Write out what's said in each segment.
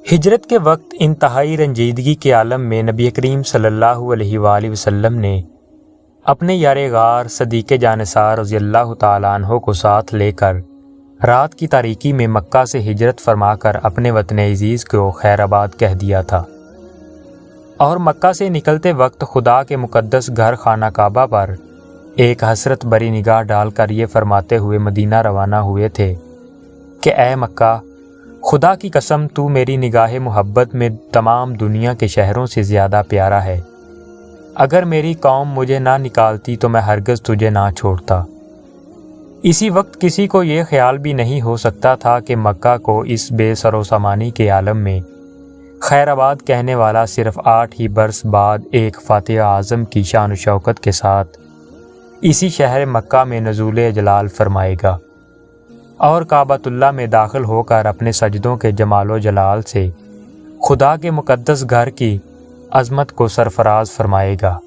ہجرت کے وقت انتہائی رنجیدگی کے عالم میں نبی کریم صلی اللہ علیہ وآلہ وسلم نے اپنے یار غار صدیق جانثار رضی اللہ تعالیٰ عنہ کو ساتھ لے کر رات کی تاریکی میں مکہ سے ہجرت فرما کر اپنے وطن عزیز کو خیر آباد کہہ دیا تھا، اور مکہ سے نکلتے وقت خدا کے مقدس گھر خانہ کعبہ پر ایک حسرت بری نگاہ ڈال کر یہ فرماتے ہوئے مدینہ روانہ ہوئے تھے کہ اے مکہ، خدا کی قسم تو میری نگاہ محبت میں تمام دنیا کے شہروں سے زیادہ پیارا ہے۔ اگر میری قوم مجھے نہ نکالتی تو میں ہرگز تجھے نہ چھوڑتا۔ اسی وقت کسی کو یہ خیال بھی نہیں ہو سکتا تھا کہ مکہ کو اس بے سر و سامانی کے عالم میں خیر آباد کہنے والا صرف 8 ہی برس بعد ایک فاتح اعظم کی شان و شوکت کے ساتھ اسی شہر مکہ میں نزول جلال فرمائے گا، اور کعبۃ اللہ میں داخل ہو کر اپنے سجدوں کے جمال و جلال سے خدا کے مقدس گھر کی عظمت کو سرفراز فرمائے گا۔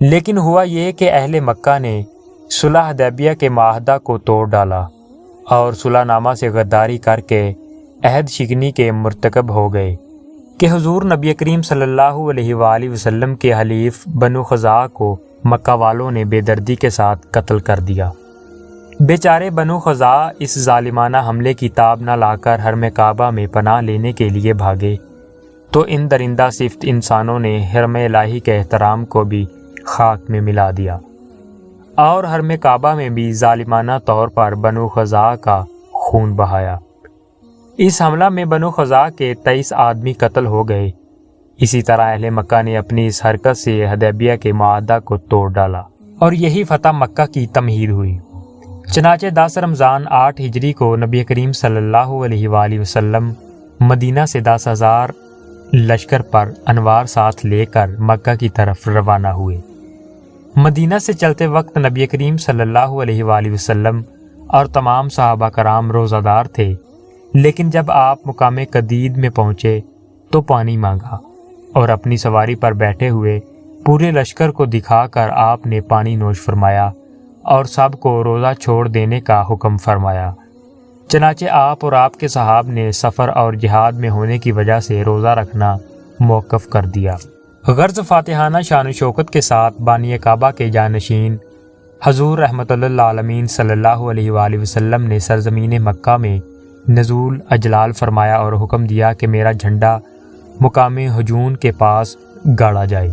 لیکن ہوا یہ کہ اہل مکہ نے صلح حدیبیہ کے معاہدہ کو توڑ ڈالا اور صلح نامہ سے غداری کر کے عہد شکنی کے مرتکب ہو گئے کہ حضور نبی کریم صلی اللہ علیہ وآلہ وسلم کے حلیف بنو خزاعہ کو مکہ والوں نے بے دردی کے ساتھ قتل کر دیا۔ بیچارے بنو خزاعہ اس ظالمانہ حملے کی تاب نہ لا کر حرم کعبہ میں پناہ لینے کے لیے بھاگے تو ان درندہ صفت انسانوں نے حرم الہی کے احترام کو بھی خاک میں ملا دیا، اور حرم کعبہ میں بھی ظالمانہ طور پر بنو خزاعہ کا خون بہایا۔ اس حملہ میں بنو خزاعہ کے 23 آدمی قتل ہو گئے۔ اسی طرح اہل مکہ نے اپنی اس حرکت سے حدیبیہ کے معاہدہ کو توڑ ڈالا، اور یہی فتح مکہ کی تمہید ہوئی۔ چنانچہ 10 رمضان 8 ہجری کو نبی کریم صلی اللہ علیہ وآلہ وسلم مدینہ سے 10,000 لشکر پر انوار ساتھ لے کر مکہ کی طرف روانہ ہوئے۔ مدینہ سے چلتے وقت نبی کریم صلی اللہ علیہ وآلہ وسلم اور تمام صحابہ کرام روزہ دار تھے، لیکن جب آپ مقام قدید میں پہنچے تو پانی مانگا، اور اپنی سواری پر بیٹھے ہوئے پورے لشکر کو دکھا کر آپ نے پانی نوش فرمایا اور سب کو روزہ چھوڑ دینے کا حکم فرمایا۔ چنانچہ آپ اور آپ کے صحاب نے سفر اور جہاد میں ہونے کی وجہ سے روزہ رکھنا موقف کر دیا۔ غرض فاتحانہ شان و شوکت کے ساتھ بانی کعبہ کے جانشین حضور رحمت للعالمین صلی اللہ علیہ وآلہ وسلم نے سرزمین مکہ میں نزول اجلال فرمایا اور حکم دیا کہ میرا جھنڈا مقام ہجون کے پاس گاڑا جائے،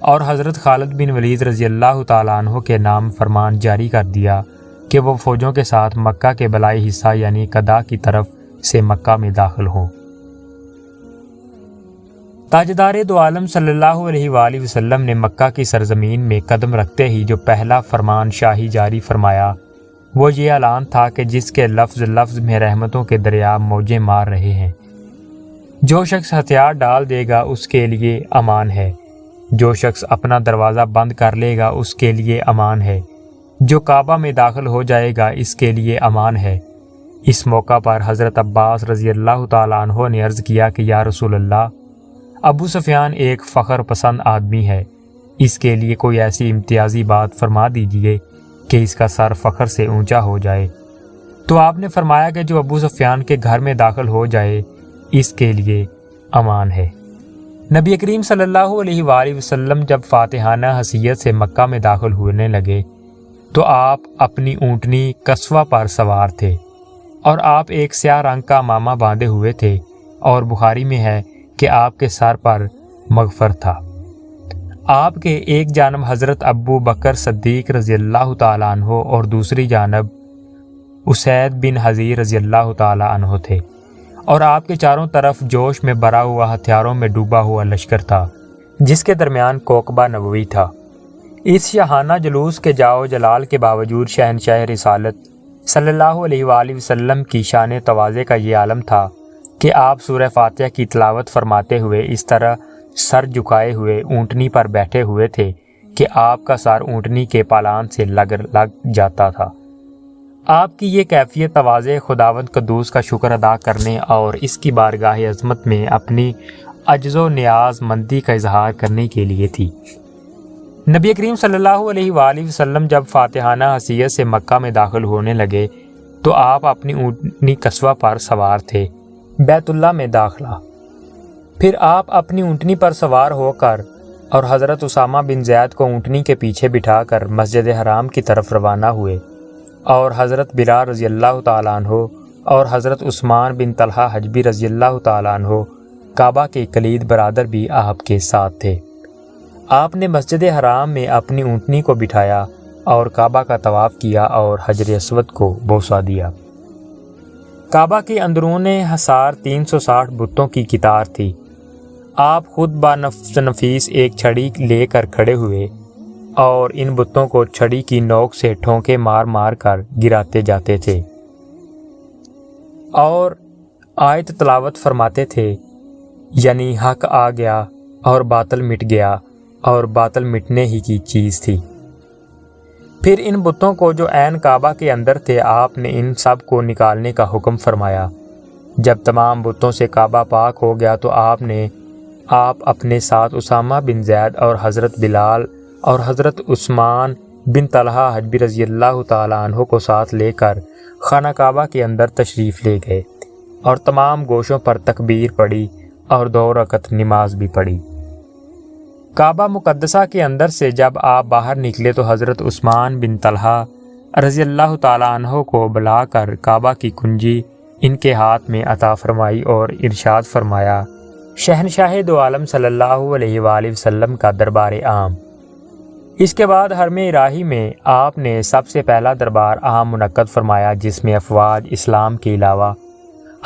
اور حضرت خالد بن ولید رضی اللہ تعالیٰ عنہ کے نام فرمان جاری کر دیا کہ وہ فوجوں کے ساتھ مکہ کے بلائی حصہ یعنی قدا کی طرف سے مکہ میں داخل ہوں۔ تاجدار دو عالم صلی اللہ علیہ وآلہ وسلم نے مکہ کی سرزمین میں قدم رکھتے ہی جو پہلا فرمان شاہی جاری فرمایا وہ یہ اعلان تھا کہ جس کے لفظ لفظ میں رحمتوں کے دریا موجیں مار رہے ہیں، جو شخص ہتھیار ڈال دے گا اس کے لیے امان ہے، جو شخص اپنا دروازہ بند کر لے گا اس کے لیے امان ہے، جو کعبہ میں داخل ہو جائے گا اس کے لیے امان ہے۔ اس موقع پر حضرت عباس رضی اللہ تعالیٰ عنہ نے عرض کیا کہ یا رسول اللہ، ابو سفیان ایک فخر پسند آدمی ہے، اس کے لیے کوئی ایسی امتیازی بات فرما دیجیے کہ اس کا سر فخر سے اونچا ہو جائے۔ تو آپ نے فرمایا کہ جو ابو سفیان کے گھر میں داخل ہو جائے اس کے لیے امان ہے۔ نبی کریم صلی اللہ علیہ وآلہ وسلم جب فاتحانہ حیثیت سے مکہ میں داخل ہونے لگے تو آپ اپنی اونٹنی قصوہ پر سوار تھے، اور آپ ایک سیاہ رنگ کا عمامہ باندھے ہوئے تھے، اور بخاری میں ہے کہ آپ کے سر پر مغفر تھا۔ آپ کے ایک جانب حضرت ابو بکر صدیق رضی اللہ تعالیٰ عنہ اور دوسری جانب اسید بن حضیر رضی اللہ تعالیٰ عنہ تھے، اور آپ کے چاروں طرف جوش میں بھرا ہوا ہتھیاروں میں ڈوبا ہوا لشکر تھا، جس کے درمیان کوکبہ نبوی تھا۔ اس شاہانہ جلوس کے جاؤ جلال کے باوجود شہنشاہ رسالت صلی اللہ علیہ وآلہ وسلم کی شان تواضع کا یہ عالم تھا کہ آپ سورہ فاتحہ کی تلاوت فرماتے ہوئے اس طرح سر جھکائے ہوئے اونٹنی پر بیٹھے ہوئے تھے کہ آپ کا سر اونٹنی کے پالان سے لگ جاتا تھا۔ آپ کی یہ کیفیت تواضع خداوند قدوس کا شکر ادا کرنے اور اس کی بارگاہ عظمت میں اپنی عجز و نیاز مندی کا اظہار کرنے کے لیے تھی۔ نبی کریم صلی اللہ علیہ وآلہ وسلم جب فاتحانہ حیثیت سے مکہ میں داخل ہونے لگے تو آپ اپنی اونٹنی قصوہ پر سوار تھے، بیت اللہ میں داخلہ۔ پھر آپ اپنی اونٹنی پر سوار ہو کر اور حضرت اسامہ بن زید کو اونٹنی کے پیچھے بٹھا کر مسجد حرام کی طرف روانہ ہوئے، اور حضرت بلال رضی اللہ تعالیٰ عنہ اور حضرت عثمان بن طلحہ حجبی رضی اللہ تعالیٰ عنہ کعبہ کے کلید برادر بھی آپ کے ساتھ تھے۔ آپ نے مسجد حرام میں اپنی اونٹنی کو بٹھایا اور کعبہ کا طواف کیا اور حجر اسود کو بوسہ دیا۔ کعبہ کے اندرون حصار 360 بتوں کی قطار تھی۔ آپ خود بنفس نفیس ایک چھڑی لے کر کھڑے ہوئے اور ان بتوں کو چھڑی کی نوک سے ٹھونکے مار مار کر گراتے جاتے تھے اور آیت تلاوت فرماتے تھے، یعنی حق آ گیا اور باطل مٹ گیا، اور باطل مٹنے ہی کی چیز تھی۔ پھر ان بتوں کو جو عین کعبہ کے اندر تھے، آپ نے ان سب کو نکالنے کا حکم فرمایا۔ جب تمام بتوں سے کعبہ پاک ہو گیا تو آپ اپنے ساتھ اسامہ بن زید اور حضرت بلال اور حضرت عثمان بن طلحہ حجبی رضی اللہ تعالیٰ عنہ کو ساتھ لے کر خانہ کعبہ کے اندر تشریف لے گئے اور تمام گوشوں پر تکبیر پڑھی اور 2 رکعت نماز بھی پڑھی۔ کعبہ مقدسہ کے اندر سے جب آپ باہر نکلے تو حضرت عثمان بن طلحہ رضی اللہ تعالیٰ عنہ کو بلا کر کعبہ کی کنجی ان کے ہاتھ میں عطا فرمائی اور ارشاد فرمایا، شہنشاہ دو عالم صلی اللہ علیہ وآلہ وسلم کا دربار عام۔ اس کے بعد حرم الہی میں آپ نے سب سے پہلا دربار عام منعقد فرمایا، جس میں افواج اسلام کے علاوہ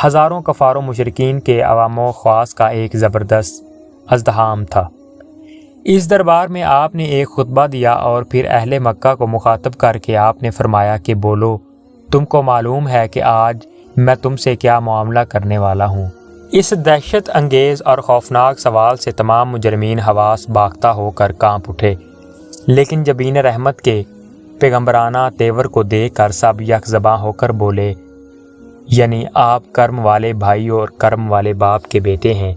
ہزاروں کفار و مشرکین کے عوام و خواص کا ایک زبردست ازدحام تھا۔ اس دربار میں آپ نے ایک خطبہ دیا اور پھر اہل مکہ کو مخاطب کر کے آپ نے فرمایا کہ بولو، تم کو معلوم ہے کہ آج میں تم سے کیا معاملہ کرنے والا ہوں۔ اس دہشت انگیز اور خوفناک سوال سے تمام مجرمین حواس باختہ ہو کر کانپ اٹھے، لیکن جبین رحمت کے پیغمبرانہ تیور کو دیکھ کر سب یک زباں ہو کر بولے، یعنی آپ کرم والے بھائی اور کرم والے باپ کے بیٹے ہیں۔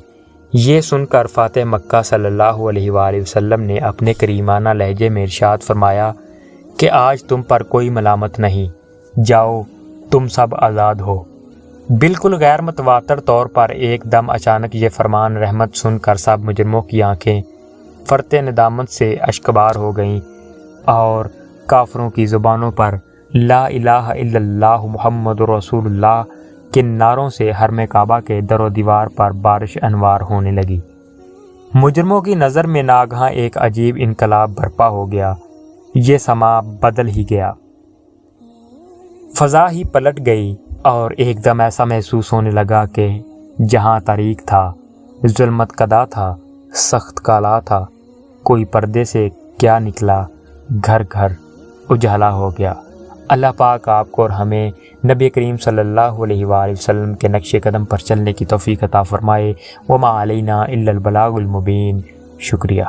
یہ سن کر فاتح مکہ صلی اللہ علیہ وآلہ وسلم نے اپنے کریمانہ لہجے میں ارشاد فرمایا کہ آج تم پر کوئی ملامت نہیں، جاؤ تم سب آزاد ہو۔ بالکل غیر متواتر طور پر ایک دم اچانک یہ فرمان رحمت سن کر سب مجرموں کی آنکھیں فرط ندامت سے اشکبار ہو گئیں اور کافروں کی زبانوں پر لا الہ الا اللہ محمد رسول اللہ کے نعروں سے حرم کعبہ کے در و دیوار پر بارش انوار ہونے لگی۔ مجرموں کی نظر میں ناگہاں ایک عجیب انقلاب برپا ہو گیا، یہ سما بدل ہی گیا، فضا ہی پلٹ گئی اور ایک دم ایسا محسوس ہونے لگا کہ جہاں تاریک تھا، ظلمت کدا تھا، سخت کالا تھا، کوئی پردے سے کیا نکلا، گھر گھر اجالا ہو گیا۔ اللہ پاک آپ کو اور ہمیں نبی کریم صلی اللہ علیہ وآلہ وسلم کے نقش قدم پر چلنے کی توفیق عطا فرمائے۔ وما علینا الا البلاغ المبین۔ شکریہ۔